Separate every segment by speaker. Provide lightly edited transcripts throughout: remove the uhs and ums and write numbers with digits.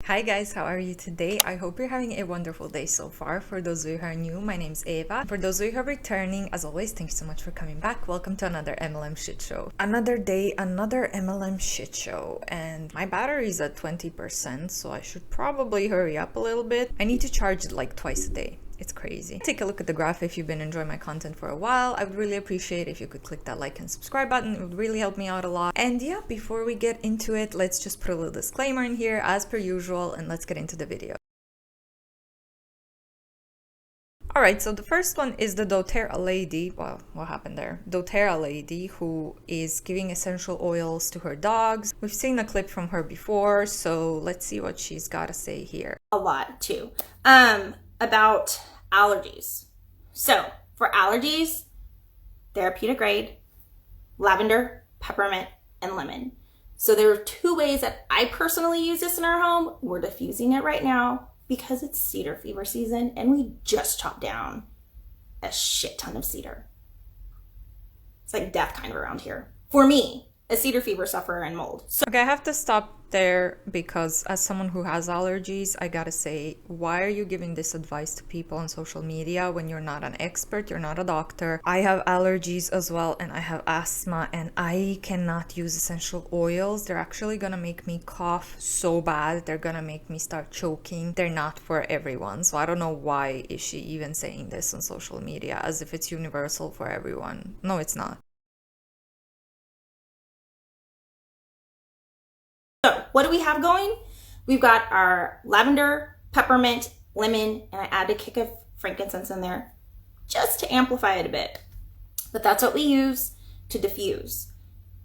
Speaker 1: Hi guys, how are you today? I hope you're having a wonderful day so far. For those of you who are new, my name's Eva. For those of you who are returning, as always, thank you so much for coming back. Welcome to another MLM shit show. Another day, another MLM shit show. And my battery is at 20%, so I should probably hurry up a little bit. I need to charge it like twice a day. It's crazy. Take a look at the graph if you've been enjoying my content for a while. I would really appreciate if you could click that like and subscribe button. It would really help me out a lot. And yeah, before we get into it, let's just put a little disclaimer in here as per usual, and let's get into the video. Alright, so the first one is the doTERRA lady. Well, what happened there? doTERRA lady who is giving essential oils to her dogs. We've seen a clip from her before, so let's see what she's got to say here.
Speaker 2: A lot too. About allergies. So for allergies, therapeutic grade, lavender, peppermint, and lemon. So there are two ways that I personally use this in our home. We're diffusing it right now because it's cedar fever season and we just chopped down a shit ton of cedar. It's like death kind of around here. For me, a cedar fever sufferer and mold. So
Speaker 1: okay, I have to stop there because as someone who has allergies, I gotta say, why are you giving this advice to people on social media when you're not an expert, you're not a doctor? I have allergies as well, and I have asthma, and I cannot use essential oils. They're actually gonna make me cough so bad. They're gonna make me start choking. They're not for everyone. So I don't know why is she even saying this on social media as if it's universal for everyone. No, it's not.
Speaker 2: So what do we have going? We've got our lavender, peppermint, lemon, and I add a kick of frankincense in there just to amplify it a bit. But that's what we use to diffuse.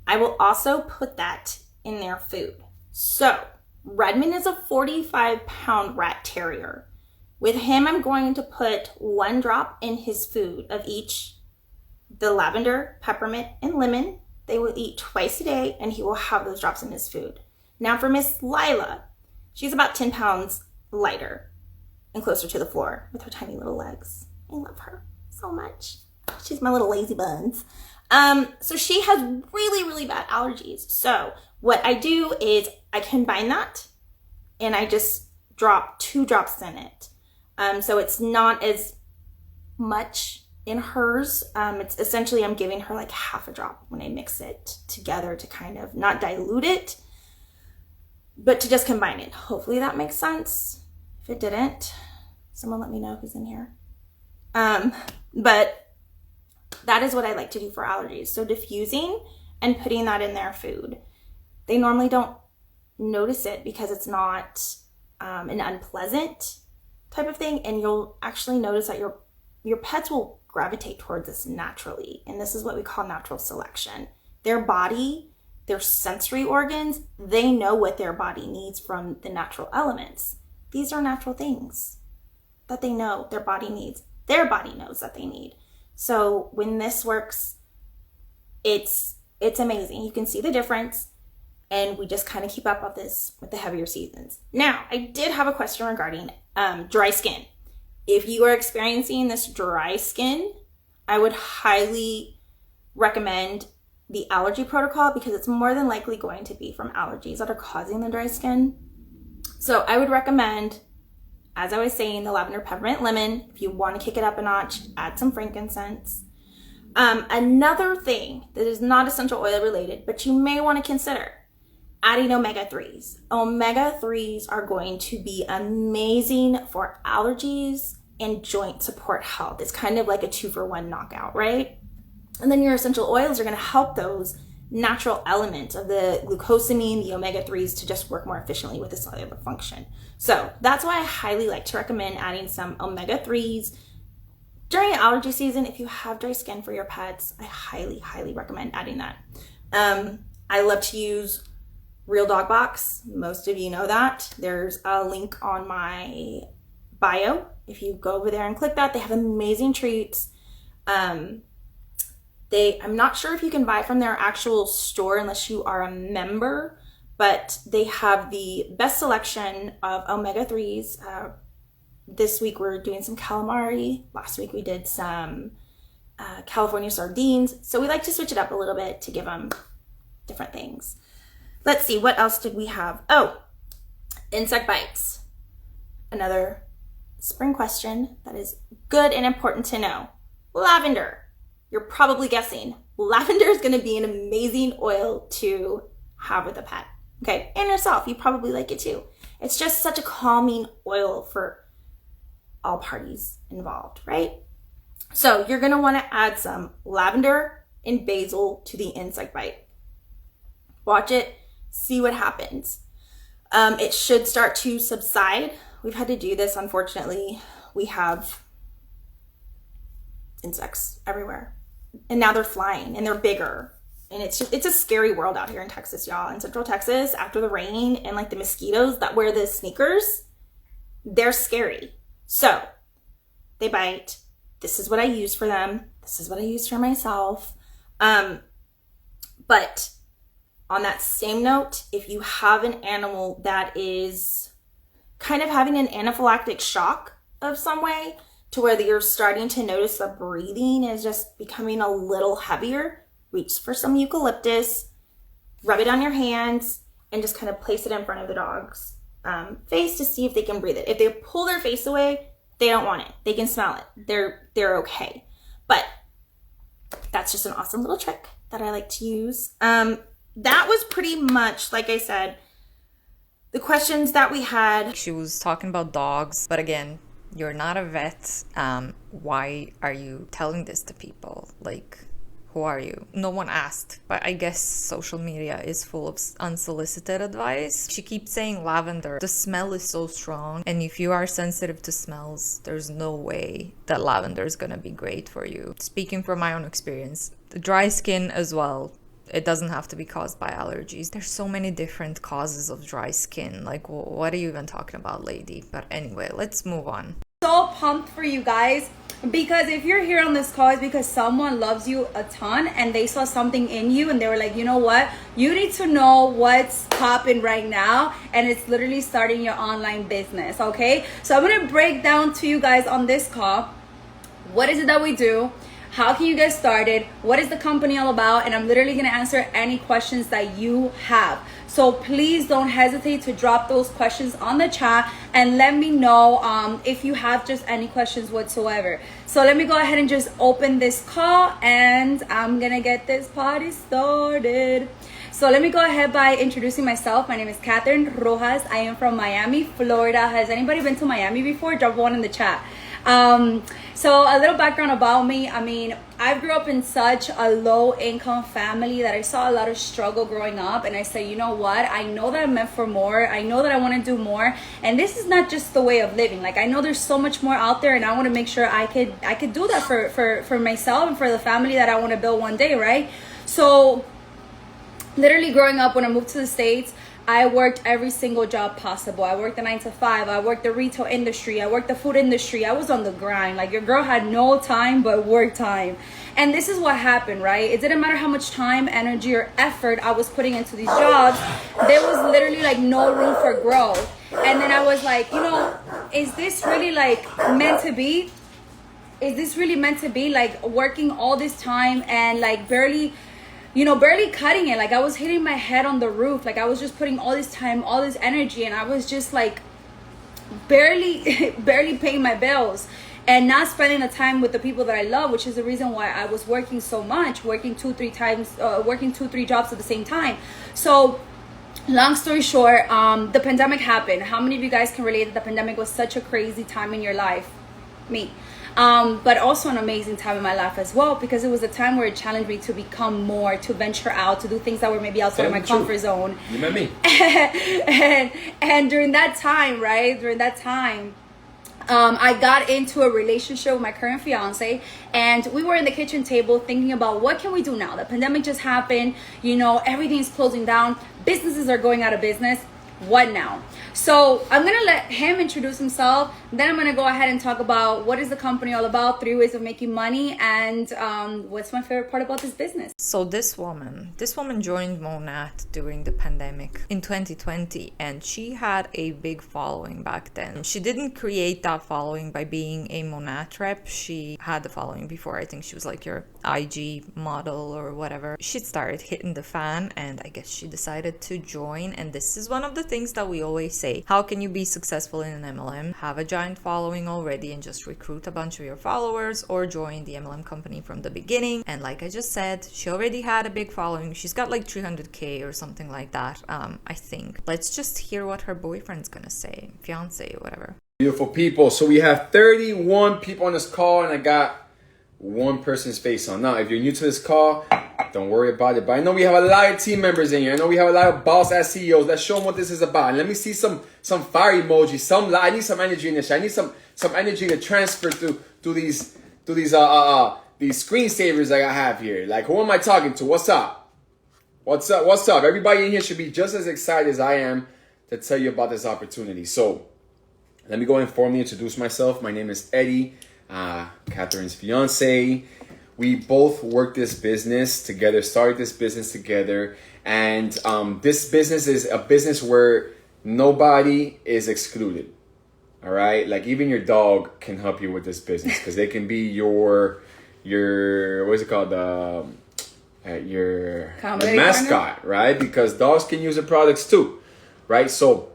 Speaker 2: I will also put that in their food. So Redmond is a 45-pound rat terrier. With him, I'm going to put 1 drop in his food of each, the lavender, peppermint, and lemon. They will eat twice a day and he will have those drops in his food. Now for Miss Lila, she's about 10 pounds lighter and closer to the floor with her tiny little legs. I love her so much. She's my little lazy buns. So she has really, really bad allergies. So what I do is I combine that and I just drop 2 drops in it. So it's not as much in hers. It's essentially, I'm giving her like half a drop when I mix it together to kind of not dilute it, but to just combine it. Hopefully that makes sense. If it didn't, someone let me know who's in here. But that is what I like to do for allergies. So diffusing and putting that in their food. They normally don't notice it because it's not an unpleasant type of thing. And you'll actually notice that your pets will gravitate towards this naturally. And this is what we call natural selection. Their body, their sensory organs, they know what their body needs from the natural elements. These are natural things that they know their body needs. Their body knows that they need. So when this works, it's amazing. You can see the difference, and we just kind of keep up with this with the heavier seasons. Now, I did have a question regarding dry skin. If you are experiencing this dry skin, I would highly recommend the allergy protocol because it's more than likely going to be from allergies that are causing the dry skin. So I would recommend, as I was saying, the lavender, peppermint, lemon. If you want to kick it up a notch, add some frankincense. Another thing that is not essential oil related, but you may want to consider adding omega-3s. Omega-3s are going to be amazing for allergies and joint support health. It's kind of like a 2-for-1 knockout, right? And then your essential oils are going to help those natural elements of the glucosamine, the omega-3s to just work more efficiently with the cellular function. So that's why I highly like to recommend adding some omega-3s during allergy season. If you have dry skin for your pets, I highly, highly recommend adding that. I love to use Real Dog Box. Most of you know that. There's a link on my bio. If you go over there and click that, they have amazing treats. I'm not sure if you can buy from their actual store unless you are a member, but they have the best selection of omega-3s. This week we're doing some calamari. Last week we did some California sardines. So we like to switch it up a little bit to give them different things. Let's see, what else did we have? Oh, Insect bites. Another spring question that is good and important to know. Lavender. You're probably guessing lavender is going to be an amazing oil to have with a pet. Okay, and yourself, you probably like it too. It's just such a calming oil for all parties involved, right? So you're going to want to add some lavender and basil to the insect bite. Watch it, see what happens. It should start to subside. We've had to do this, unfortunately. We have insects everywhere. And now they're flying and they're bigger. And it's a scary world out here in Texas, y'all. In Central Texas, after the rain and like the mosquitoes that wear the sneakers, they're scary. So they bite. This is what I use for them. This is what I use for myself. But on that same note, if you have an animal that is kind of having an anaphylactic shock of some way to where you're starting to notice the breathing is just becoming a little heavier, reach for some eucalyptus, rub it on your hands, and just kind of place it in front of the dog's face to see if they can breathe it. If they pull their face away, they don't want it. They can smell it. They're okay. But that's just an awesome little trick that I like to use. That was pretty much, like I said, the questions that we had.
Speaker 1: She was talking about dogs, but again, you're not a vet. Why are you telling this to people? Like, who are you? No one asked, but I guess social media is full of unsolicited advice. She keeps saying lavender. The smell is so strong, and if you are sensitive to smells, there's no way that lavender is gonna be great for you. Speaking from my own experience, the dry skin as well, it doesn't have to be caused by allergies. There's so many different causes of dry skin. Like, what are you even talking about, lady? But anyway, let's move on.
Speaker 3: So pumped for you guys, because if you're here on this call, it's because someone loves you a ton and they saw something in you and they were like, you know what, you need to know what's popping right now, and it's literally starting your online business. Okay, so I'm gonna break down to you guys on this call what is it that we do, how can you get started, what is the company all about, and I'm literally gonna answer any questions that you have. So please don't hesitate to drop those questions on the chat and let me know if you have just any questions whatsoever. So let me go ahead and just open this call and I'm gonna get this party started. So let me go ahead by introducing myself. My name is Catherine Rojas. I am from Miami, Florida. Has anybody been to Miami before? Drop one in the chat. So a little background about me. I mean, I grew up in such a low income family that I saw a lot of struggle growing up, and I said, you know what, I know that I'm meant for more. I know that I want to do more, and this is not just the way of living. Like, I know there's so much more out there, and I want to make sure I could do that for myself and for the family that I want to build one day, right? So literally growing up, when I moved to the States, I worked every single job possible. I worked the 9 to 5. I worked the retail industry. I worked the food industry. I was on the grind. Like, your girl had no time but work time. And this is what happened, right? It didn't matter how much time, energy, or effort I was putting into these jobs. There was literally like no room for growth. And then I was like, you know, is this really like meant to be? Is this really meant to be, like, working all this time and like barely cutting it? Like, I was hitting my head on the roof. Like, I was just putting all this time, all this energy, and I was just like barely paying my bills and not spending the time with the people that I love, which is the reason why I was working so much, working 2-3 jobs at the same time. So long story short, the pandemic happened. How many of you guys can relate that the pandemic was such a crazy time in your life? Me. But also an amazing time in my life as well, because it was a time where it challenged me to become more, to venture out, to do things that were maybe outside of my comfort zone.
Speaker 4: You met me.
Speaker 3: and during that time, I got into a relationship with my current fiance, and we were in the kitchen table thinking about what can we do now. The pandemic just happened, you know, everything's closing down, businesses are going out of business. What now? So I'm gonna let him introduce himself, then I'm gonna go ahead and talk about what is the company all about, 3 ways of making money, and what's my favorite part about this business.
Speaker 1: So this woman joined Monat during the pandemic in 2020, and she had a big following back then. She didn't create that following by being a Monat rep. She had the following before. I think she was like your IG model or whatever. She started hitting the fan, and I guess she decided to join, and this is one of the things that we always say. How can you be successful in an MLM? Have a giant following already and just recruit a bunch of your followers, or join the MLM company from the beginning. And like I just said, she already had a big following. She's got like 300k or something like that, I think. Let's just hear what her boyfriend's gonna say, fiance, whatever.
Speaker 4: Beautiful people. So we have 31 people on this call, and I got one person's face on. Now, if you're new to this call, don't worry about it. But I know we have a lot of team members in here. I know we have a lot of boss-ass CEOs. Let's show them what this is about. And let me see some fire emojis. I need some energy in this. I need some energy to transfer to these screensavers that I have here. Like, who am I talking to? What's up? What's up? What's up? Everybody in here should be just as excited as I am to tell you about this opportunity. So, let me go and formally introduce myself. My name is Eddie, Catherine's fiance. We both work this business together, started this business together. And this business is a business where nobody is excluded. All right? Like, even your dog can help you with this business, because they can be your what is it called? Your mascot, right? Because dogs can use the products too, right? So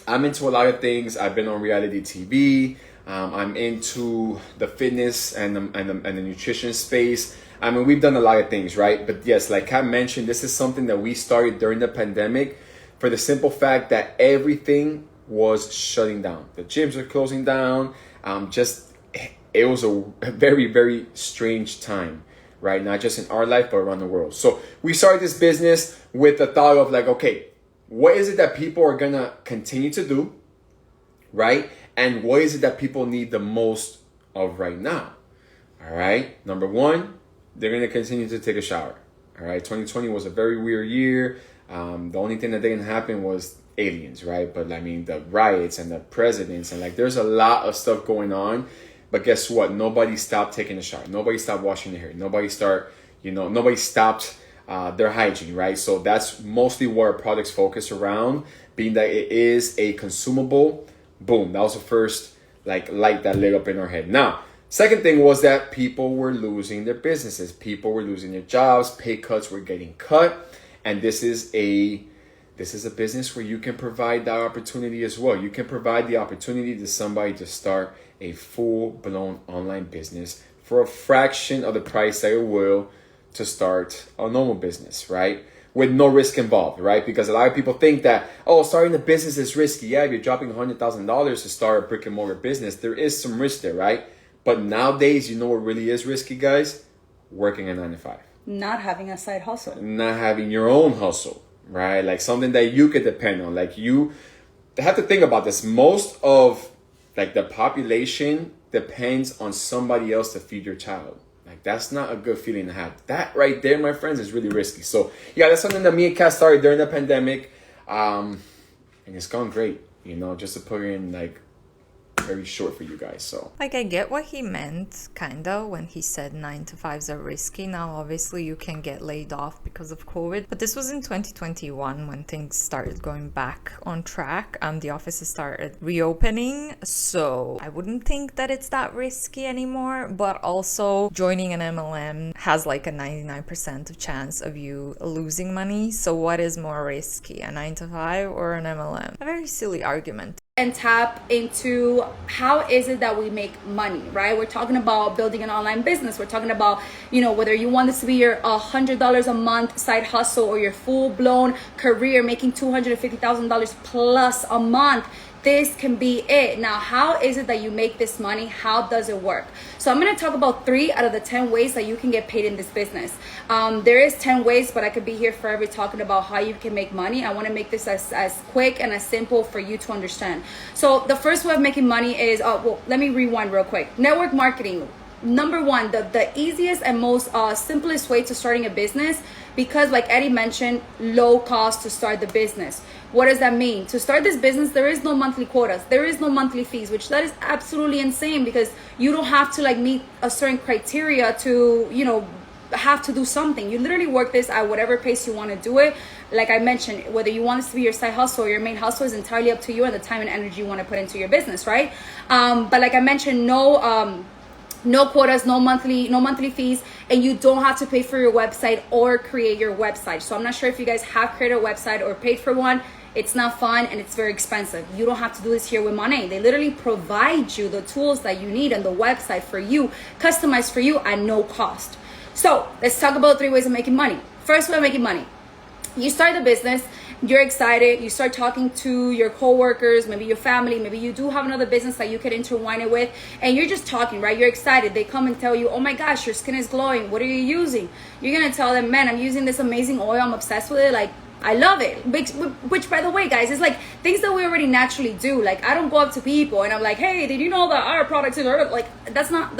Speaker 4: I'm into a lot of things. I've been on reality TV. I'm into the fitness and the nutrition space. I mean, we've done a lot of things, right? But yes, like Kat mentioned, this is something that we started during the pandemic for the simple fact that everything was shutting down. The gyms are closing down. It was a very, very strange time, right? Not just in our life, but around the world. So we started this business with the thought of like, okay, what is it that people are gonna continue to do, right? And what is it that people need the most of right now? All right. Number one, they're gonna continue to take a shower. All right. 2020 was a very weird year. The only thing that didn't happen was aliens, right? But I mean, the riots and the presidents, and like, there's a lot of stuff going on. But guess what? Nobody stopped taking a shower. Nobody stopped washing their hair. Nobody stopped their hygiene, right? So that's mostly what our products focus around, being that it is a consumable. Boom. That was the first like light that lit up in our head. Now, second thing was that people were losing their businesses. People were losing their jobs. Pay cuts were getting cut. And this is a business where you can provide that opportunity as well. You can provide the opportunity to somebody to start a full-blown online business for a fraction of the price that it will to start a normal business, right? With no risk involved, right? Because a lot of people think that, oh, starting a business is risky. Yeah, if you're dropping $100,000 to start a brick and mortar business, there is some risk there, right? But nowadays, you know what really is risky, guys? Working a 9 to 5.
Speaker 3: Not having a side hustle.
Speaker 4: Not having your own hustle, right? Like something that you could depend on. Like you have to think about this. Most of like the population depends on somebody else to feed your child. Like, that's not a good feeling to have. That right there, my friends, is really risky. So yeah, that's something that me and Kat started during the pandemic. And it's gone great, you know, just to put it in like very short for you guys. So
Speaker 1: like, I get what he meant kind of when he said 9 to 5s are risky. Now obviously you can get laid off because of COVID, but this was in 2021 when things started going back on track and the offices started reopening. So I wouldn't think that it's that risky anymore, but also joining an MLM has like a 99% of chance of you losing money. So what is more risky, a 9 to 5 or an MLM? A very silly argument.
Speaker 3: And tap into how is it that we make money, right? We're talking about building an online business. We're talking about, you know, whether you want this to be your $100 a month side hustle or your full-blown career making $250,000 plus a month. This can be it. Now, how is it that you make this money? How does it work? So I'm going to talk about 3 out of the 10 ways that you can get paid in this business. There is 10 ways, but I could be here forever talking about how you can make money. I want to make this as quick and as simple for you to understand. So the first way of making money is, well, let me rewind real quick. Network marketing. Number one, the easiest and most simplest way to starting a business, because like Eddie mentioned, low cost to start the business. What does that mean? To start this business, there is no monthly quotas. There is no monthly fees, which that is absolutely insane, because you don't have to like meet a certain criteria to, you know, have to do something. You literally work this at whatever pace you want to do it. Like I mentioned, whether you want this to be your side hustle or your main hustle is entirely up to you and the time and energy you want to put into your business, right? But like I mentioned, no quotas, no monthly fees, and you don't have to pay for your website or create your website. So I'm not sure if you guys have created a website or paid for one. it's not fun, and it's very expensive. You don't have to do this here with Monat. They literally provide you the tools that you need on the website for you, customized for you at no cost. So let's talk about 3 ways of making money. First way of making money. You start the business, you're excited, you start talking to your coworkers, maybe your family, maybe you do have another business that you could intertwine it with, and you're just talking, right? You're excited. They come and tell you, oh my gosh, your skin is glowing. What are you using? You're gonna tell them, man, I'm using this amazing oil. I'm obsessed with it. Like, I love it. Which, by the way, guys, is like things that we already naturally do. Like, I don't go up to people and I'm like, hey, did you know that our products are like, that's not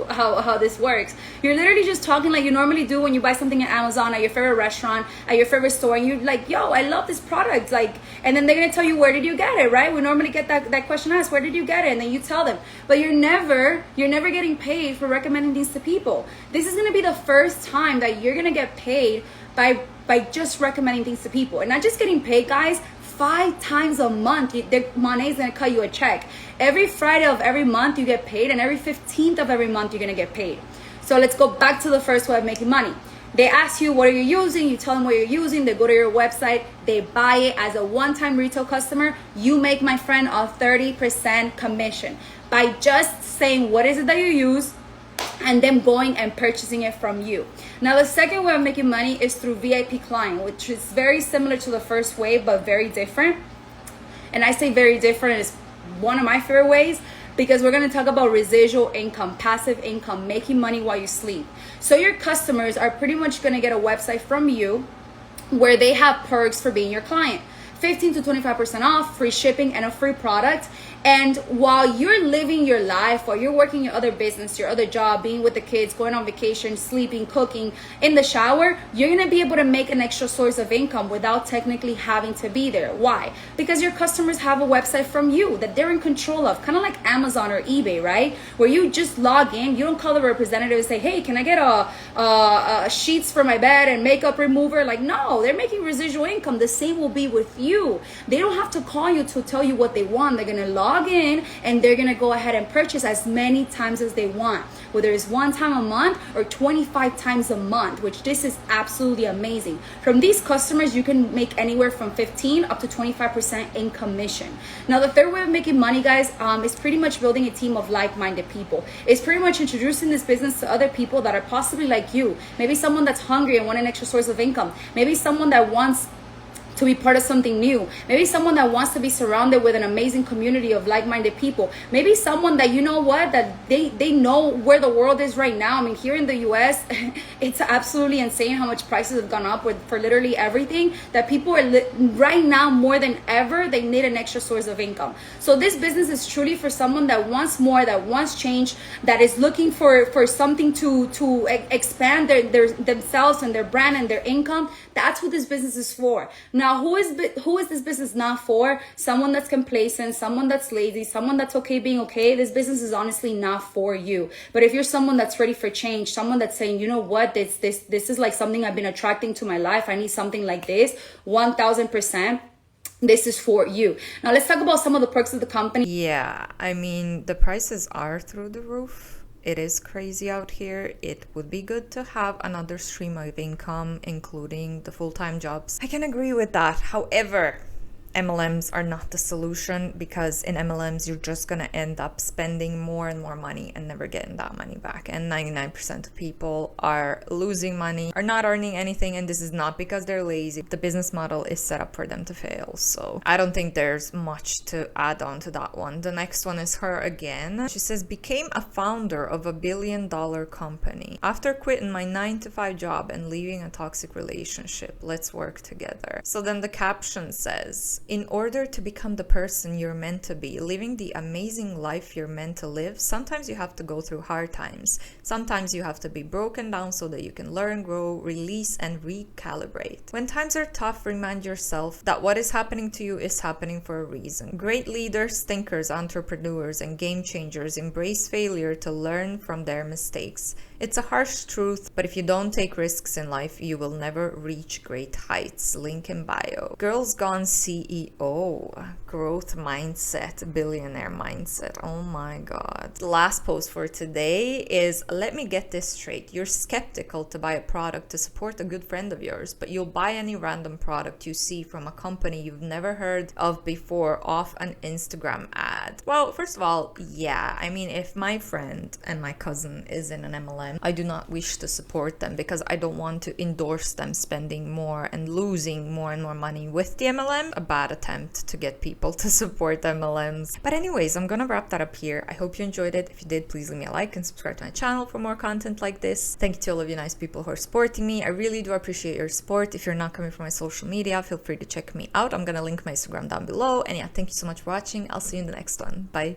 Speaker 3: how this works. You're literally just talking like you normally do when you buy something at Amazon, at your favorite restaurant, at your favorite store, and you're like, yo, I love this product. Like, and then they're gonna tell you, where did you get it, right? We normally get that question asked, where did you get it? And then you tell them, but you're never getting paid for recommending things to people. This is gonna be the first time that you're gonna get paid by just recommending things to people, and not just getting paid, guys. 5 times a month, Monat is gonna cut you a check. Every Friday of every month you get paid, and every 15th of every month you're gonna get paid. So let's go back to the first way of making money. They ask you, what are you using? You tell them what you're using. They go to your website. They buy it as a one-time retail customer. You make, my friend, a 30% commission by just saying what is it that you use, and them going and purchasing it from you. Now, the second way of making money is through VIP client, which is very similar to the first way, but very different. And I say very different is one of my favorite ways, because we're going to talk about residual income, passive income, making money while you sleep. So your customers are pretty much going to get a website from you where they have perks for being your client. 15 to 25% off, free shipping, and a free product. And while you're living your life, while you're working your other business, your other job, being with the kids, going on vacation, sleeping, cooking, in the shower, you're gonna be able to make an extra source of income without technically having to be there. Why? Because your customers have a website from you that they're in control of, kind of like Amazon or eBay, right? Where you just log in, you don't call the representative and say, hey, can I get a sheets for my bed and makeup remover? Like, no, they're making residual income. The same will be with you. They don't have to call you to tell you what they want. They're gonna log in and they're gonna go ahead and purchase as many times as they want, whether it's 1 time a month or 25 times a month, which this is absolutely amazing. From these customers, you can make anywhere from 15 up to 25% in commission. Now, the third way of making money, guys, is pretty much building a team of like-minded people. It's pretty much introducing this business to other people that are possibly like you. Maybe someone that's hungry and want an extra source of income. Maybe someone that wants to be part of something new. Maybe someone that wants to be surrounded with an amazing community of like-minded people. Maybe someone that, you know what, that they know where the world is right now. I mean, here in the US, it's absolutely insane how much prices have gone up for literally everything, that people are right now more than ever, they need an extra source of income. So this business is truly for someone that wants more, that wants change, that is looking for something to expand themselves and their brand and their income. That's what this business is for. Now, who is this business not for? Someone that's complacent, someone that's lazy, someone that's okay being okay. This business is honestly not for you. But if you're someone that's ready for change, someone that's saying, you know what, this is like something I've been attracting to my life, I need something like this, 1000%. This is for you. Now, let's talk about some of the perks of the company.
Speaker 1: Yeah, I mean, the prices are through the roof. It is crazy out here. It would be good to have another stream of income, including the full-time jobs. I can agree with that. However, MLMs are not the solution, because in MLMs you're just gonna end up spending more and more money and never getting that money back. And 99% of people are losing money, are not earning anything, and this is not because they're lazy. The business model is set up for them to fail. So I don't think there's much to add on to that one. The next one is her again. She says, became a founder of $1 billion company. After quitting my 9-to-5 job and leaving a toxic relationship, let's work together. So then the caption says, in order to become the person you're meant to be, living the amazing life you're meant to live, sometimes you have to go through hard times. Sometimes you have to be broken down so that you can learn, grow, release, and recalibrate. When times are tough, remind yourself that what is happening to you is happening for a reason. Great leaders, thinkers, entrepreneurs, and game changers embrace failure to learn from their mistakes. It's a harsh truth, but if you don't take risks in life, you will never reach great heights. Link in bio. Girls Gone CEO. Growth mindset. Billionaire mindset. Oh my god. The last post for today is, let me get this straight. You're skeptical to buy a product to support a good friend of yours, but you'll buy any random product you see from a company you've never heard of before off an Instagram ad. Well, first of all, yeah, I mean, if my friend and my cousin is in an MLM, I do not wish to support them because I don't want to endorse them spending more and losing more and more money with the MLM. A bad attempt to get people to support MLMs. But anyways, I'm gonna wrap that up here. I hope you enjoyed it. If you did, please leave me a like and subscribe to my channel for more content like this. Thank you to all of you nice people who are supporting me. I really do appreciate your support. If you're not coming from my social media, feel free to check me out. I'm gonna link my Instagram down below. And yeah, thank you so much for watching. I'll see you in the next one. Bye.